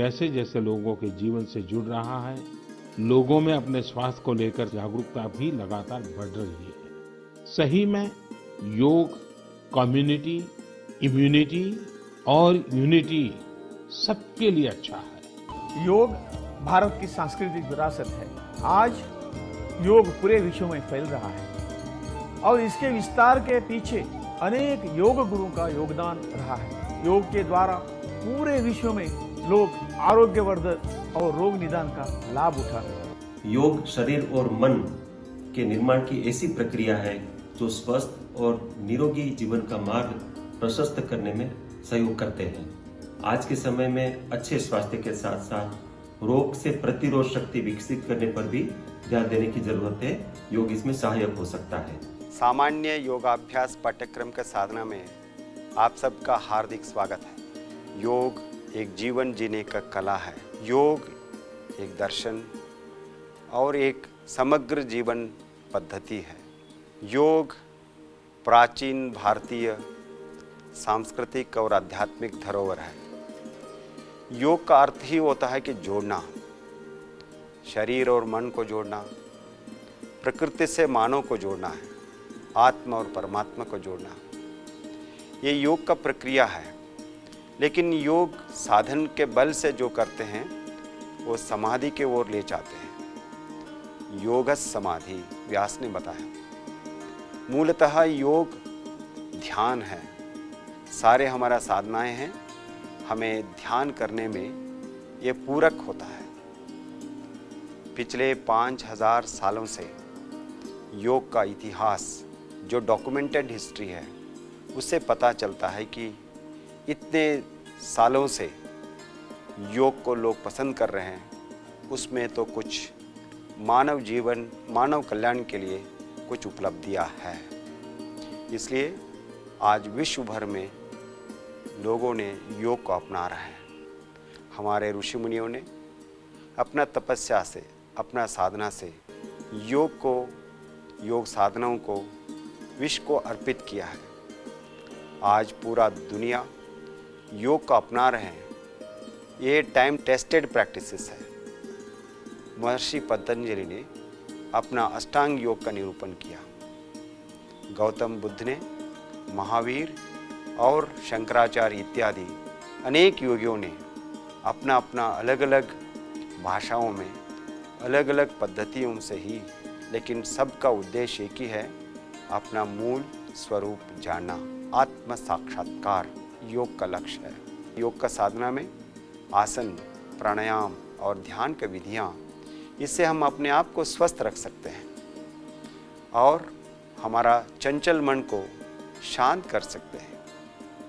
जैसे जैसे लोगों के जीवन से जुड़ रहा है, लोगों में अपने स्वास्थ्य को लेकर जागरूकता भी लगातार बढ़ रही है। सही में योग कम्युनिटी, इम्यूनिटी और यूनिटी सबके लिए अच्छा है। योग भारत की सांस्कृतिक विरासत है। आज योग पूरे विश्व में फैल रहा है और इसके विस्तार के पीछे अनेक योग गुरुओं का योगदान रहा है। योग के द्वारा पूरे विश्व में लोग आरोग्यवर्धक और रोग निदान का लाभ उठा रहे हैं। योग शरीर और मन के निर्माण की ऐसी प्रक्रिया है जो स्वस्थ और निरोगी जीवन का मार्ग प्रशस्त करने में सहयोग करते हैं। आज के समय में अच्छे स्वास्थ्य के साथ साथ रोग से प्रतिरोध शक्ति विकसित करने पर भी ध्यान देने की जरूरत है। योग इसमें सहायक हो सकता है। सामान्य योगाभ्यास पाठ्यक्रम के साधना में आप सबका हार्दिक स्वागत है। योग एक जीवन जीने का कला है। योग एक दर्शन और एक समग्र जीवन पद्धति है। योग प्राचीन भारतीय सांस्कृतिक और आध्यात्मिक धरोहर है। योग का अर्थ ही होता है कि जोड़ना, शरीर और मन को जोड़ना, प्रकृति से मानव को जोड़ना है, आत्मा और परमात्मा को जोड़ना। ये योग का प्रक्रिया है। लेकिन योग साधन के बल से जो करते हैं वो समाधि के ओर ले जाते हैं। योगस् समाधि व्यास ने बताया। मूलतः योग ध्यान है। सारे हमारा साधनाएं हैं, हमें ध्यान करने में ये पूरक होता है। पिछले 5000 सालों से योग का इतिहास जो डॉक्यूमेंटेड हिस्ट्री है उससे पता चलता है कि इतने सालों से योग को लोग पसंद कर रहे हैं। उसमें तो कुछ मानव जीवन, मानव कल्याण के लिए कुछ उपलब्धियां हैं। इसलिए आज विश्व भर में लोगों ने योग को अपना रहे हैं। हमारे ऋषि मुनियों ने अपना तपस्या से, अपना साधना से योग को, योग साधनाओं को विश्व को अर्पित किया है। आज पूरा दुनिया योग को अपना रहे हैं। ये टाइम टेस्टेड प्रैक्टिसेस है। महर्षि पतंजलि ने अपना अष्टांग योग का निरूपण किया। गौतम बुद्ध ने, महावीर और शंकराचार्य इत्यादि अनेक योगियों ने अपना अपना अलग अलग भाषाओं में, अलग अलग पद्धतियों से ही, लेकिन सबका उद्देश्य एक ही है, अपना मूल स्वरूप जानना। आत्म साक्षात्कार योग का लक्ष्य है। योग का साधना में आसन, प्राणायाम और ध्यान की विधियाँ, इससे हम अपने आप को स्वस्थ रख सकते हैं और हमारा चंचल मन को शांत कर सकते हैं।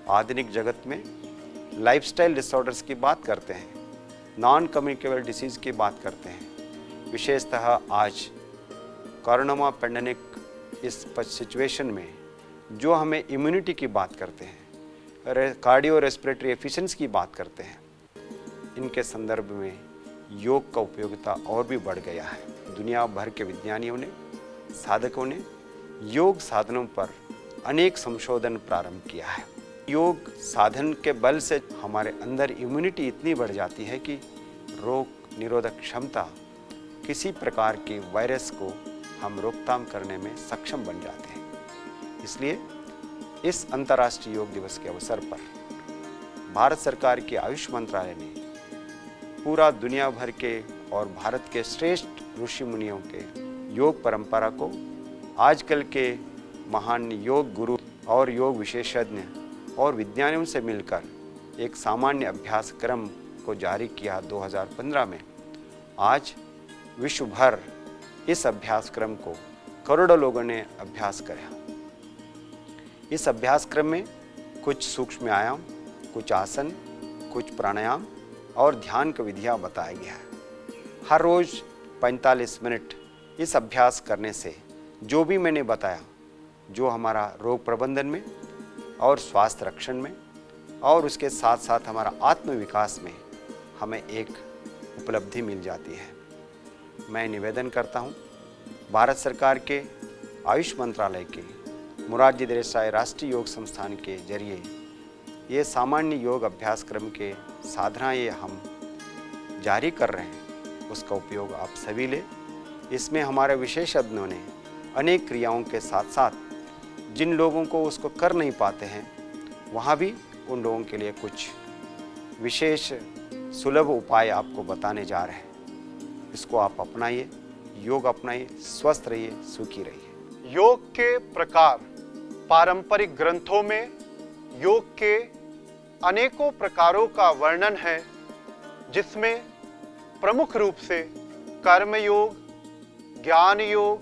आधुनिक जगत में लाइफस्टाइल डिसऑर्डर्स की बात करते हैं, नॉन कम्युनिकेबल डिसीज़ की बात करते हैं। विशेषतः आज कोरोना पेंडेमिक इस सिचुएशन में जो हमें इम्यूनिटी की बात करते हैं, कार्डियो रेस्पिरेटरी एफिशिएंसी की बात करते हैं, इनके संदर्भ में योग का उपयोगिता और भी बढ़ गया है। दुनिया भर के विज्ञानियों ने, साधकों ने योग साधनों पर अनेक संशोधन प्रारंभ किया है। योग साधन के बल से हमारे अंदर इम्यूनिटी इतनी बढ़ जाती है कि रोग निरोधक क्षमता, किसी प्रकार के वायरस को हम रोकथाम करने में सक्षम बन जाते हैं। इसलिए इस अंतर्राष्ट्रीय योग दिवस के अवसर पर भारत सरकार के आयुष मंत्रालय ने पूरा दुनिया भर के और भारत के श्रेष्ठ ऋषि मुनियों के योग परंपरा को आजकल के महान योग गुरु और योग विशेषज्ञ और विज्ञानियों से मिलकर एक सामान्य अभ्यास क्रम को जारी किया 2015 में। आज विश्व भर इस अभ्यास क्रम को करोड़ों लोगों ने अभ्यास किया। इस अभ्यास क्रम में कुछ सूक्ष्म आयाम, कुछ आसन, कुछ प्राणायाम और ध्यान की विधियाँ बताया गया है। हर रोज़ 45 मिनट इस अभ्यास करने से जो भी मैंने बताया, जो हमारा रोग प्रबंधन में और स्वास्थ्य रक्षण में और उसके साथ साथ हमारा आत्म विकास में हमें एक उपलब्धि मिल जाती है। मैं निवेदन करता हूँ भारत सरकार के आयुष मंत्रालय के मोरारजी देसाई राष्ट्रीय योग संस्थान के जरिए ये सामान्य योग अभ्यास क्रम के साधना ये हम जारी कर रहे हैं उसका उपयोग आप सभी लें। इसमें हमारे विशेषज्ञों ने अनेक क्रियाओं के साथ साथ जिन लोगों को उसको कर नहीं पाते हैं वहाँ भी उन लोगों के लिए कुछ विशेष सुलभ उपाय आपको बताने जा रहे हैं। इसको आप अपनाइए, योग अपनाइए, स्वस्थ रहिए, सुखी रहिए। योग के प्रकार। पारंपरिक ग्रंथों में योग के अनेकों प्रकारों का वर्णन है, जिसमें प्रमुख रूप से कर्म योग, ज्ञान योग,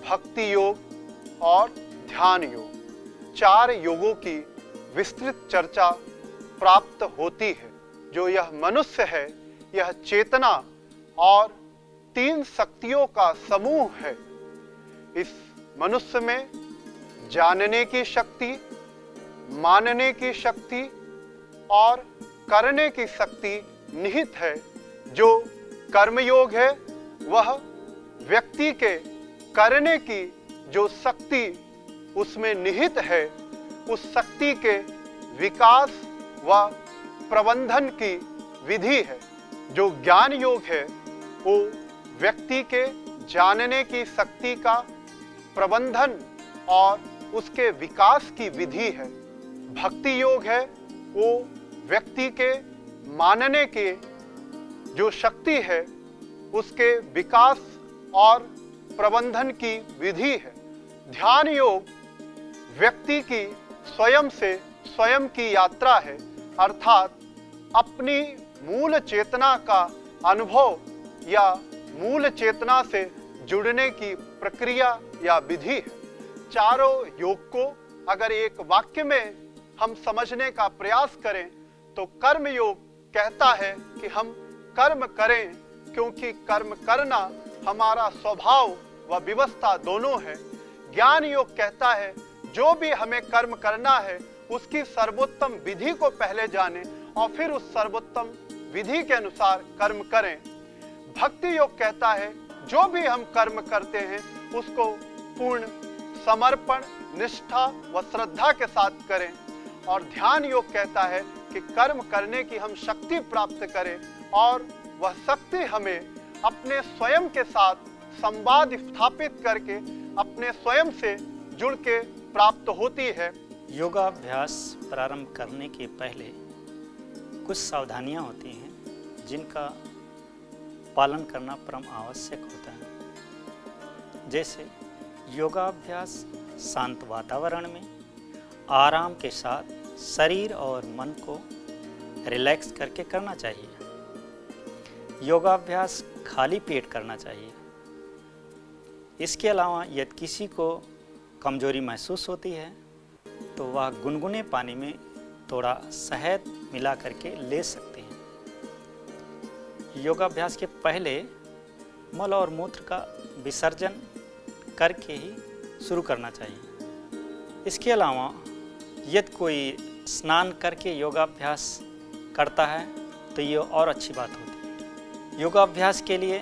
भक्ति योग और ध्यान योग, 4 योगों की विस्तृत चर्चा प्राप्त होती है। जो यह मनुष्य है, यह चेतना और 3 शक्तियों का समूह है। इस मनुष्य में जानने की शक्ति, मानने की शक्ति और करने की शक्ति निहित है। जो कर्मयोग है वह व्यक्ति के करने की जो शक्ति उसमें निहित है, उस शक्ति के विकास व प्रबंधन की विधि है। जो ज्ञान योग है वो व्यक्ति के जानने की शक्ति का प्रबंधन और उसके विकास की विधि है। भक्ति योग है वो व्यक्ति के मानने के जो शक्ति है उसके विकास और प्रबंधन की विधि है। ध्यान योग व्यक्ति की स्वयं से स्वयं की यात्रा है, अर्थात अपनी मूल चेतना का अनुभव या मूल चेतना से जुड़ने की प्रक्रिया या विधि है। चारों योग को अगर एक वाक्य में हम समझने का प्रयास करें तो कर्म योग कहता है कि हम कर्म करें, क्योंकि कर्म करना हमारा स्वभाव व व्यवस्था दोनों है। ज्ञान योग कहता है जो भी हमें कर्म करना है उसकी सर्वोत्तम विधि को पहले जानें और फिर उस सर्वोत्तम विधि के अनुसार कर्म करें। भक्ति योग कहता है जो भी हम कर्म करते हैं उसको पूर्ण समर्पण, निष्ठा व श्रद्धा के साथ करें। और ध्यान योग कहता है कि कर्म करने की हम शक्ति प्राप्त करें और वह शक्ति हमें अपने स्वयं के साथ संवाद स्थापित करके अपने स्वयं से जुड़ के प्राप्त होती है। योगाभ्यास प्रारंभ करने के पहले कुछ सावधानियां होती हैं जिनका पालन करना परम आवश्यक होता है। जैसे योगाभ्यास शांत वातावरण में आराम के साथ शरीर और मन को रिलैक्स करके करना चाहिए। योगाभ्यास खाली पेट करना चाहिए। इसके अलावा यदि किसी को कमजोरी महसूस होती है तो वह गुनगुने पानी में थोड़ा शहद मिला करके ले सकते हैं। योगाभ्यास के पहले मल और मूत्र का विसर्जन करके ही शुरू करना चाहिए। इसके अलावा यदि कोई स्नान करके योगाभ्यास करता है तो ये और अच्छी बात होती है। योगाभ्यास के लिए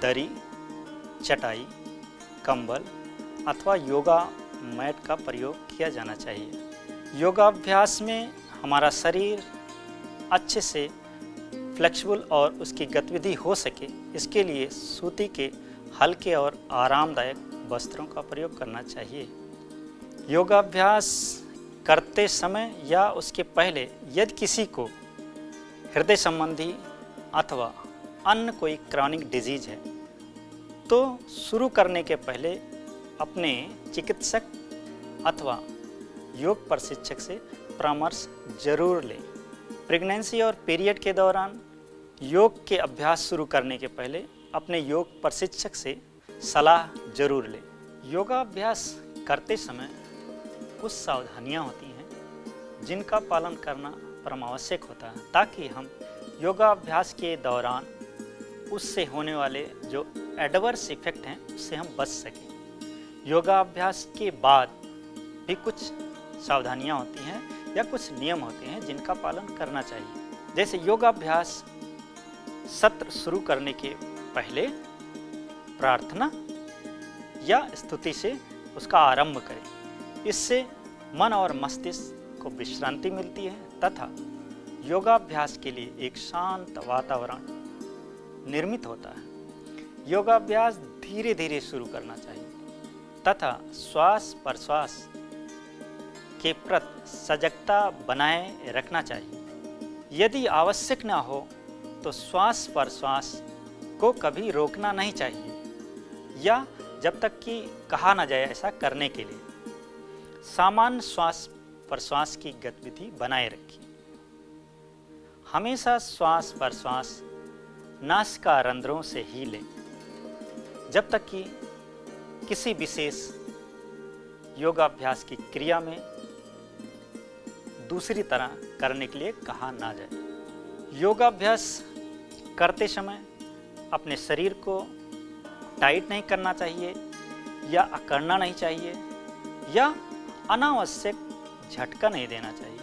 दरी, चटाई, कंबल अथवा योगा मैट का प्रयोग किया जाना चाहिए। योगाभ्यास में हमारा शरीर अच्छे से फ्लेक्सिबल और उसकी गतिविधि हो सके, इसके लिए सूती के हल्के और आरामदायक वस्त्रों का प्रयोग करना चाहिए। योगाभ्यास करते समय या उसके पहले यदि किसी को हृदय संबंधी अथवा अन्य कोई क्रॉनिक डिजीज है तो शुरू करने के पहले अपने चिकित्सक अथवा योग प्रशिक्षक से परामर्श जरूर लें। प्रेगनेंसी और पीरियड के दौरान योग के अभ्यास शुरू करने के पहले अपने योग प्रशिक्षक से सलाह जरूर लें। योगाभ्यास करते समय कुछ सावधानियां होती हैं जिनका पालन करना परम आवश्यक होता है, ताकि हम योगाभ्यास के दौरान उससे होने वाले जो एडवर्स इफेक्ट हैं उससे हम बच सकें। योगाभ्यास के बाद भी कुछ सावधानियां होती हैं या कुछ नियम होते हैं जिनका पालन करना चाहिए। जैसे योगाभ्यास सत्र शुरू करने के पहले प्रार्थना या स्तुति से उसका आरंभ करें। इससे मन और मस्तिष्क को विश्रांति मिलती है तथा योगाभ्यास के लिए एक शांत वातावरण निर्मित होता है। योगाभ्यास धीरे धीरे शुरू करना चाहिए तथा श्वास प्रश्वास के प्रति सजगता बनाए रखना चाहिए। यदि आवश्यक न हो तो श्वास प्रश्वास को कभी रोकना नहीं चाहिए या जब तक कि कहा न जाए ऐसा करने के लिए सामान्य श्वास प्रश्वास की गतिविधि बनाए रखिए। हमेशा श्वास प्रश्वास नासिका रंध्रों से ही लें जब तक कि किसी विशेष योगाभ्यास की क्रिया में दूसरी तरह करने के लिए कहा ना जाए। योगाभ्यास करते समय अपने शरीर को टाइट नहीं करना चाहिए या अकड़ना नहीं चाहिए या अनावश्यक झटका नहीं देना चाहिए।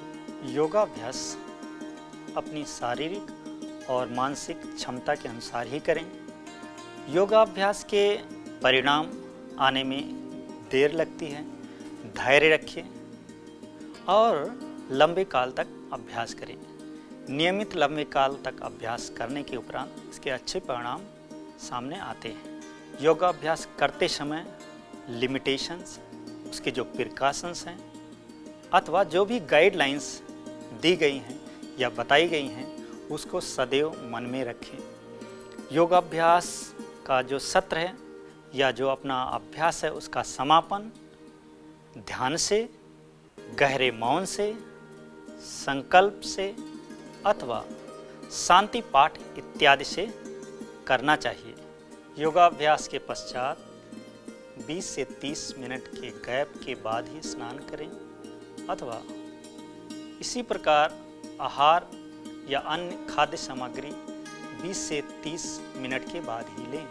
योगाभ्यास अपनी शारीरिक और मानसिक क्षमता के अनुसार ही करें। योगाभ्यास के परिणाम आने में देर लगती है। धैर्य रखिए और लंबे काल तक अभ्यास करें। नियमित लंबे काल तक अभ्यास करने के उपरांत इसके अच्छे परिणाम सामने आते हैं। योगाभ्यास करते समय लिमिटेशंस, उसके जो प्रिकॉशंस हैं अथवा जो भी गाइडलाइंस दी गई हैं या बताई गई हैं उसको सदैव मन में रखें। योगाभ्यास का जो सत्र है या जो अपना अभ्यास है उसका समापन ध्यान से, गहरे मौन से, संकल्प से अथवा शांति पाठ इत्यादि से करना चाहिए। योगाभ्यास के पश्चात 20 से 30 मिनट के गैप के बाद ही स्नान करें अथवा इसी प्रकार आहार या अन्य खाद्य सामग्री 20 से 30 मिनट के बाद ही लें।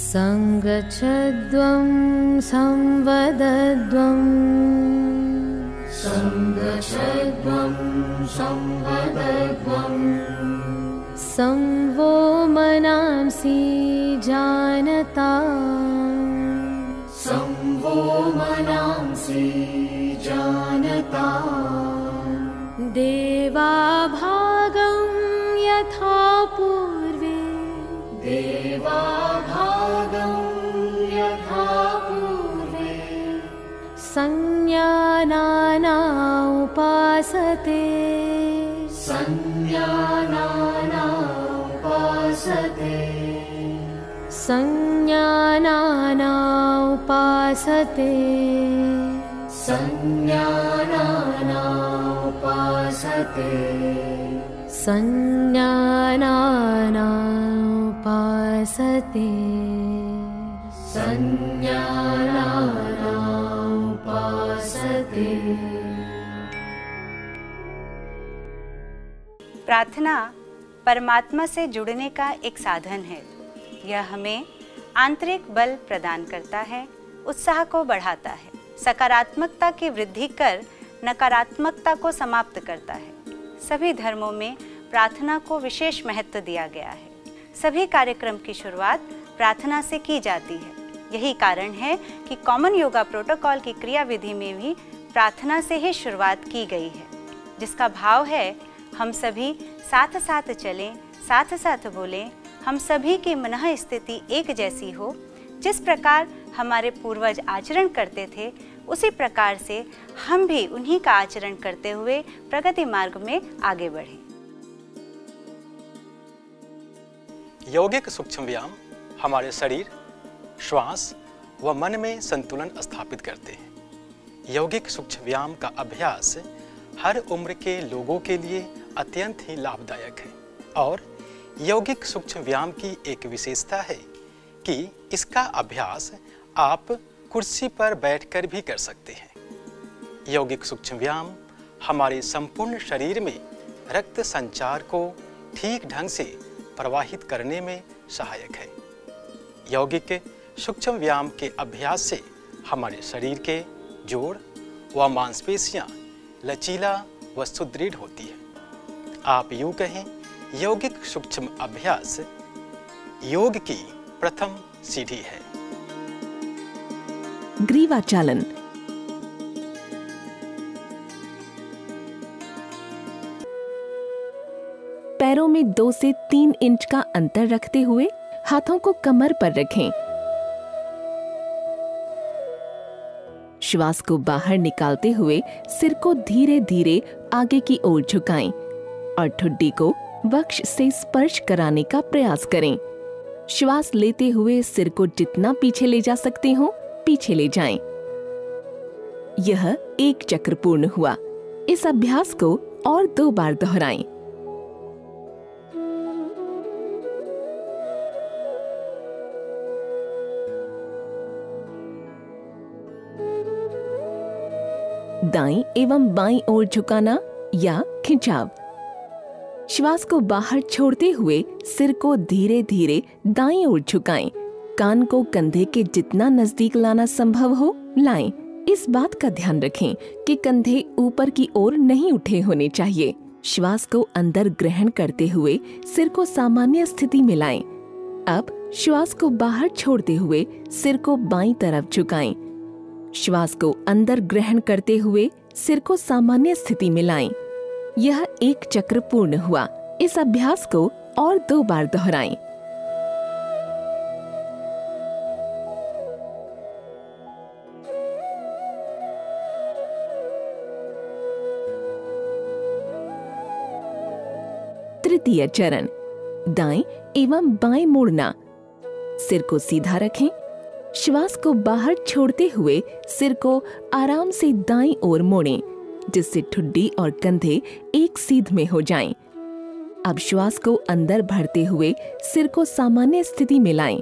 संगच्छध्वं संवदध्वं संगच्छध्वं संवदध्वं संवो मनांसि जानता संवो मनांसि जानता देवाभागं यथा पूर्वे देवाभागं यथा पूर्वे संज्ञानाना उपासते संज्ञानाना उपासते संज्ञानाना उपासते संज्ञानाना उपासते संज्ञानाना उपासते संज्ञानाना उपासते। प्रार्थना परमात्मा से जुड़ने का एक साधन है। यह हमें आंतरिक बल प्रदान करता है, उत्साह को बढ़ाता है, सकारात्मकता की वृद्धि कर नकारात्मकता को समाप्त करता है। सभी धर्मों में प्रार्थना को विशेष महत्व दिया गया है। सभी कार्यक्रम की शुरुआत प्रार्थना से की जाती है। यही कारण है कि कॉमन योगा प्रोटोकॉल की क्रियाविधि में भी प्रार्थना से ही शुरुआत की गई है, जिसका भाव है हम सभी साथ साथ चलें, साथ साथ बोलें, हम सभी की मनः स्थिति एक जैसी हो। जिस प्रकार हमारे पूर्वज आचरण करते थे उसी प्रकार से हम भी उन्हीं का आचरण करते हुए प्रगति मार्ग में आगे बढ़ें। यौगिक सूक्ष्म व्यायाम हमारे शरीर, श्वास व मन में संतुलन स्थापित करते हैं। यौगिक सूक्ष्म व्यायाम का अभ्यास हर उम्र के लोगों के लिए अत्यंत ही लाभदायक है और यौगिक सूक्ष्म व्यायाम की एक विशेषता है कि इसका अभ्यास आप कुर्सी पर बैठकर भी कर सकते हैं। यौगिक सूक्ष्म व्यायाम हमारे संपूर्ण शरीर में रक्त संचार को ठीक ढंग से प्रवाहित करने में सहायक है। यौगिक सूक्ष्म व्यायाम के अभ्यास से हमारे शरीर के जोड़ व मांसपेशियां लचीला व सुदृढ़ होती है। आप यूँ कहें, यौगिक सूक्ष्म अभ्यास योग की प्रथम सीढ़ी है। ग्रीवा चालन। पैरों में 2 से 3 इंच का अंतर रखते हुए हाथों को कमर पर रखें। श्वास को बाहर निकालते हुए सिर को धीरे धीरे आगे की ओर झुकाएं और ठुड्डी को वक्ष से स्पर्श कराने का प्रयास करें। श्वास लेते हुए सिर को जितना पीछे ले जा सकते हो पीछे ले जाएं। यह 1 चक्र पूर्ण हुआ। इस अभ्यास को और 2 बार दोहराएं। दाईं एवं बाईं ओर झुकाना या खिंचाव। श्वास को बाहर छोड़ते हुए सिर को धीरे धीरे दाईं ओर झुकाएं। कान को कंधे के जितना नजदीक लाना संभव हो लाएं। इस बात का ध्यान रखें कि कंधे ऊपर की ओर नहीं उठे होने चाहिए। श्वास को अंदर ग्रहण करते हुए सिर को सामान्य स्थिति में लाएं। अब श्वास को बाहर छोड़ते हुए सिर को बाईं तरफ झुकाएं। श्वास को अंदर ग्रहण करते हुए सिर को सामान्य स्थिति में लाएं। यह 1 चक्र पूर्ण हुआ। इस अभ्यास को और 2 बार दोहराएं। तृतीय चरण, दाएं एवं बाएं मोड़ना। सिर को सीधा रखें। श्वास को बाहर छोड़ते हुए सिर को आराम से दाईं ओर मोड़ें, जिससे ठुड्डी और कंधे एक सीध में हो जाएं। अब श्वास को अंदर भरते हुए सिर को सामान्य स्थिति में लाएं।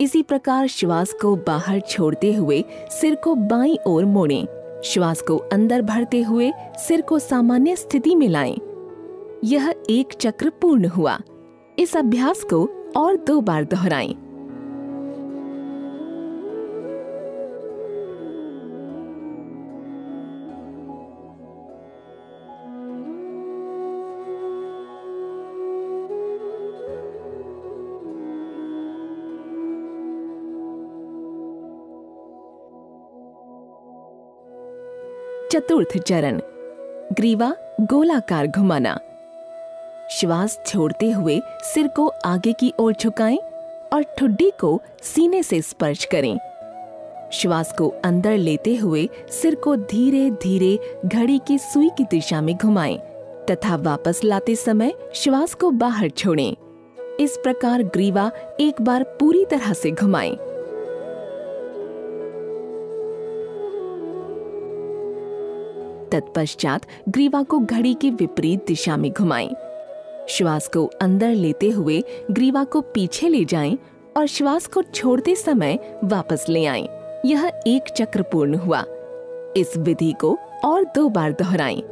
इसी प्रकार श्वास को बाहर छोड़ते हुए सिर को बाईं ओर मोड़ें। श्वास को अंदर भरते हुए सिर को सामान्य स्थिति में लाएं। यह 1 चक्र पूर्ण हुआ। इस अभ्यास को और 2 बार दोहराएं। चतुर्थ चरण, ग्रीवा गोलाकार घुमाना। श्वास छोड़ते हुए सिर को आगे की ओर झुकाएं और ठुड्डी को सीने से स्पर्श करें। श्वास को अंदर लेते हुए सिर को धीरे धीरे घड़ी की सुई की दिशा में घुमाएं तथा वापस लाते समय श्वास को बाहर छोड़ें। इस प्रकार ग्रीवा 1 बार पूरी तरह से घुमाएं। तत्पश्चात ग्रीवा को घड़ी की विपरीत दिशा में घुमाएं। श्वास को अंदर लेते हुए ग्रीवा को पीछे ले जाएं और श्वास को छोड़ते समय वापस ले आएं। यह 1 चक्र पूर्ण हुआ। इस विधि को और 2 बार दोहराएं।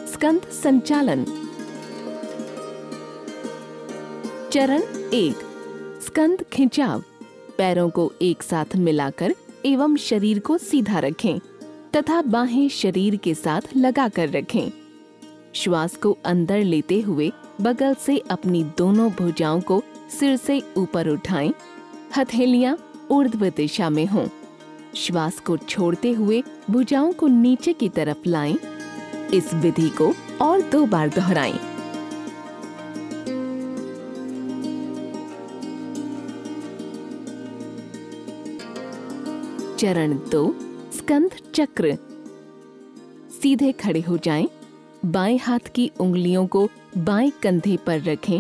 स्कंद संचालन। चरण 1, स्कंद खिंचाव। पैरों को एक साथ मिलाकर एवं शरीर को सीधा रखें तथा बाहें शरीर के साथ लगाकर रखें। श्वास को अंदर लेते हुए बगल से अपनी दोनों भुजाओं को सिर से ऊपर उठाएं। हथेलियां ऊर्ध्व दिशा में हों। श्वास को छोड़ते हुए भुजाओं को नीचे की तरफ लाएं। इस विधि को और 2 बार दोहराएं। चरण 2, स्कंद चक्र। सीधे खड़े हो जाएं। बाएं हाथ की उंगलियों को बाएं कंधे पर रखें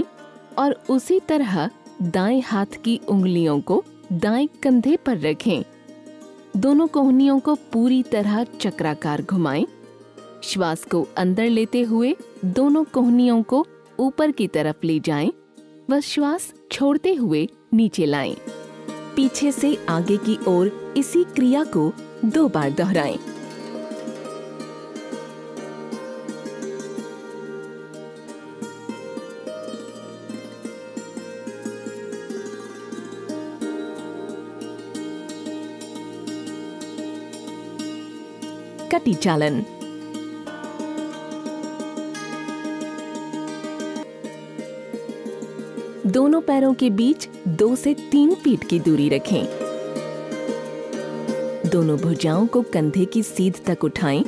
और उसी तरह दाएं हाथ की उंगलियों को दाएं कंधे पर रखें। दोनों कोहनियों को पूरी तरह चक्राकार घुमाएं। श्वास को अंदर लेते हुए दोनों कोहनियों को ऊपर की तरफ ले जाएं व श्वास छोड़ते हुए नीचे लाएं। पीछे से आगे की ओर इसी क्रिया को 2 बार दोहराएं। कटी चालन। दोनों पैरों के बीच 2 से 3 फीट की दूरी रखें। दोनों भुजाओं को कंधे की सीध तक उठाएं।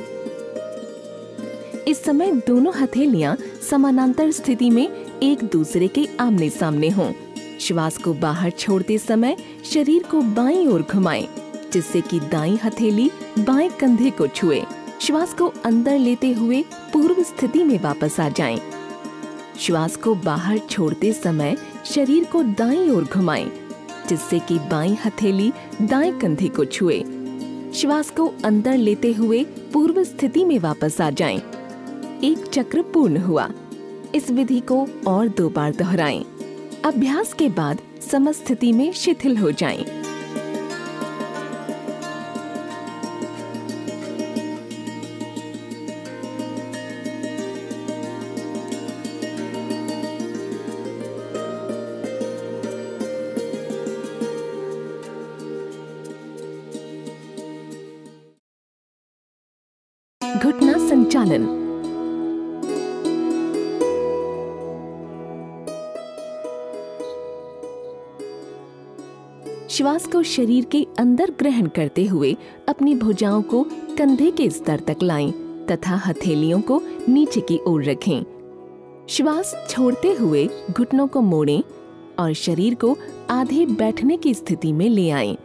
इस समय दोनों हथेलियां समानांतर स्थिति में एक दूसरे के आमने सामने हों। श्वास को बाहर छोड़ते समय शरीर को बाईं ओर घुमाएं, जिससे कि दाईं हथेली बाएं कंधे को छुए। श्वास को अंदर लेते हुए पूर्व स्थिति में वापस आ जाएं। श्वास को बाहर छोड़ते समय शरीर को दाईं ओर घुमाएं, जिससे कि बाईं हथेली दाएं कंधे को छुए। श्वास को अंदर लेते हुए पूर्व स्थिति में वापस आ जाएं। एक चक्र पूर्ण हुआ। इस विधि को और 2 बार दोहराएं। अभ्यास के बाद समस्थिति में शिथिल हो जाएं। घुटना संचालन। श्वास को शरीर के अंदर ग्रहण करते हुए अपनी भुजाओं को कंधे के स्तर तक लाएं तथा हथेलियों को नीचे की ओर रखें। श्वास छोड़ते हुए घुटनों को मोड़ें और शरीर को आधे बैठने की स्थिति में ले आएं।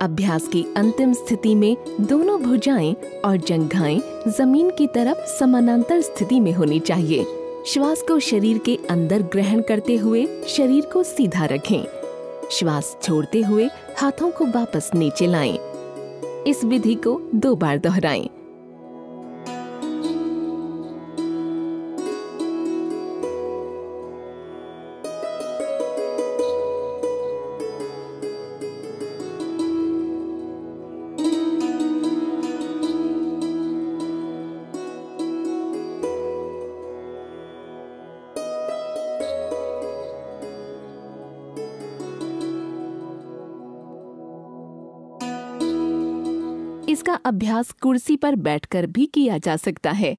अभ्यास की अंतिम स्थिति में दोनों भुजाएं और जंघाएं जमीन की तरफ समानांतर स्थिति में होनी चाहिए। श्वास को शरीर के अंदर ग्रहण करते हुए शरीर को सीधा रखें। श्वास छोड़ते हुए हाथों को वापस नीचे लाएं। इस विधि को 2 बार दोहराएं। इसका अभ्यास कुर्सी पर बैठकर भी किया जा सकता है।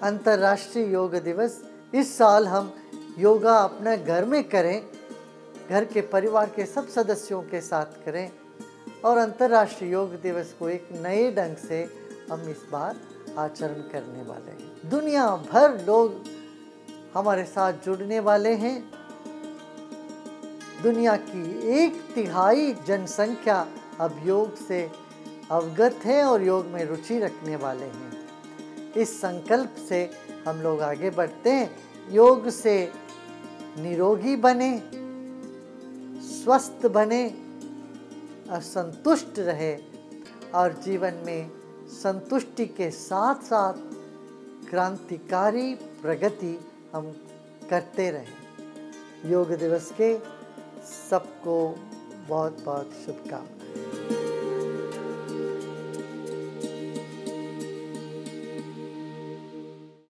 अंतर्राष्ट्रीय योग दिवस। इस साल हम योगा अपने घर में करें, घर के परिवार के सब सदस्यों के साथ करें और अंतर्राष्ट्रीय योग दिवस को एक नए ढंग से हम इस बार आचरण करने वाले हैं। दुनिया भर लोग हमारे साथ जुड़ने वाले हैं। दुनिया की 1/3 जनसंख्या अब योग से अवगत है और योग में रुचि रखने वाले हैं। इस संकल्प से हम लोग आगे बढ़ते हैं। योग से निरोगी बने, स्वस्थ बने और संतुष्ट रहे और जीवन में संतुष्टि के साथ साथ क्रांतिकारी प्रगति हम करते रहें। योग दिवस के सबको बहुत बहुत शुभकामनाएं।